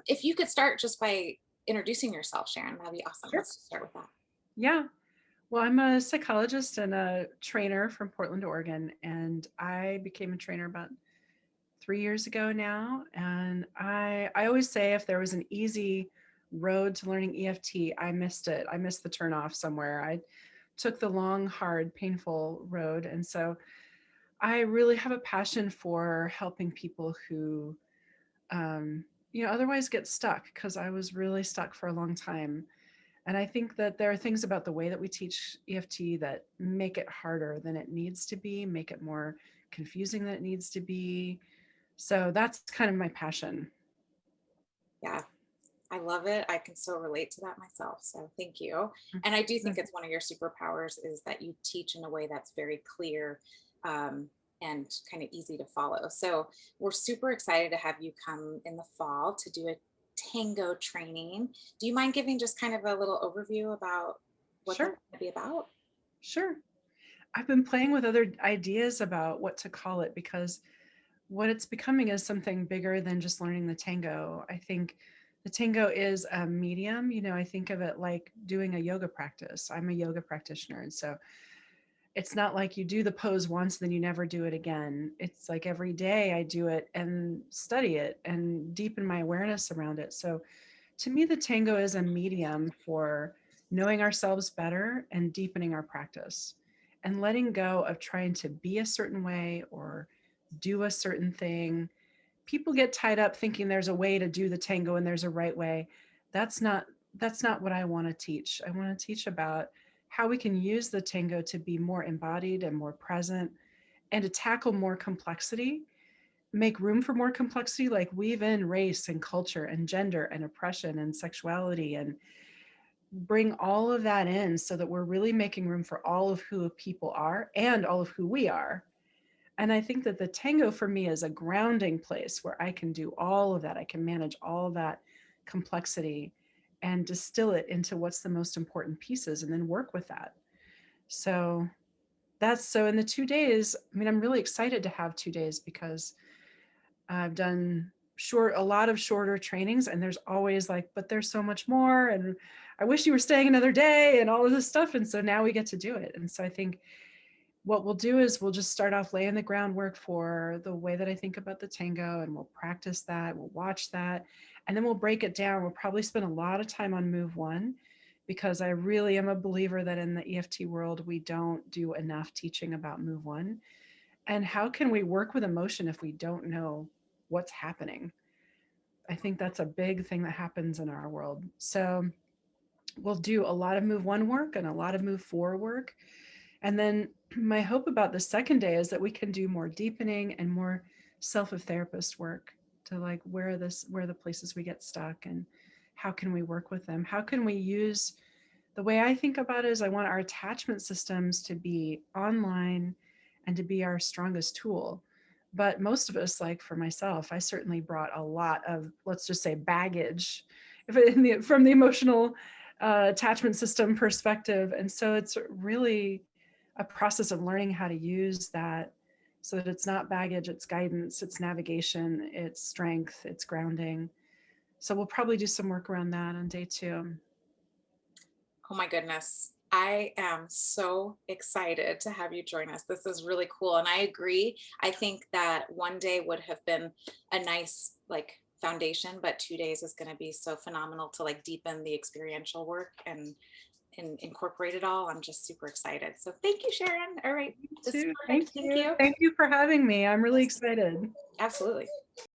if you could start just by introducing yourself, Sharon, that'd be awesome. Sure. Let's just start with that. Yeah. Well, I'm a psychologist and a trainer from Portland, Oregon, and I became a trainer about 3 years ago now. And I always say if there was an easy road to learning EFT, I missed it. I missed the turnoff somewhere. I took the long, hard, painful road. And so I really have a passion for helping people who, otherwise get stuck because I was really stuck for a long time. And I think that there are things about the way that we teach EFT that make it harder than it needs to be, make it more confusing than it needs to be. So that's kind of my passion. Yeah, I love it. I can so relate to that myself. So thank you. And I do think it's one of your superpowers is that you teach in a way that's very clear and kind of easy to follow. So we're super excited to have you come in the fall to do a tango training. Do you mind giving just kind of a little overview about what that's Sure, going to be about? sure. I've been playing with other ideas about what to call it because what it's becoming is something bigger than just learning the tango. I think the tango is a medium. I think of it like doing a yoga practice. I'm a yoga practitioner. And so it's not like you do the pose once, then you never do it again. It's like every day I do it and study it and deepen my awareness around it. So to me, the tango is a medium for knowing ourselves better and deepening our practice and letting go of trying to be a certain way or do a certain thing. People get tied up thinking there's a way to do the tango and there's a right way. That's not that's not what I want to teach. I want to teach about how we can use the tango to be more embodied and more present and to tackle more complexity, make room for more complexity, like weave in race and culture and gender and oppression and sexuality and bring all of that in so that we're really making room for all of who people are and all of who we are. And I think that the tango for me is a grounding place where I can do all of that. I can manage all of that complexity and distill it into what's the most important pieces and then work with that. So that's so in the 2 days, I mean, I'm really excited to have 2 days because I've done a lot of shorter trainings and there's always like, but there's so much more. And I wish you were staying another day and all of this stuff. And so now we get to do it. And so I think what we'll do is we'll just start off laying the groundwork for the way that I think about the tango and we'll practice that, we'll watch that, and then we'll break it down. We'll probably spend a lot of time on move one because I really am a believer that in the EFT world, we don't do enough teaching about move one. And how can we work with emotion if we don't know what's happening? I think that's a big thing that happens in our world. So we'll do a lot of move one work and a lot of move four work. And then my hope about the second day is that we can do more deepening and more self of therapist work to like where the places we get stuck and how can we work with them? How can we use the way I think about it is I want our attachment systems to be online and to be our strongest tool. But most of us, like for myself, I certainly brought a lot of, let's just say, baggage from the emotional attachment system perspective. And so it's really a process of learning how to use that so that it's not baggage, it's guidance, it's navigation, it's strength, it's grounding. So we'll probably do some work around that on day two. Oh my goodness. I am so excited to have you join us. This is really cool. And I agree. I think that one day would have been a nice like foundation, but 2 days is going to be so phenomenal to like deepen the experiential work and incorporate it all. I'm just super excited. So thank you, Sharon. All right. This is Too. perfect. Thank Thank you. you. Thank you for having me. I'm really excited. Absolutely.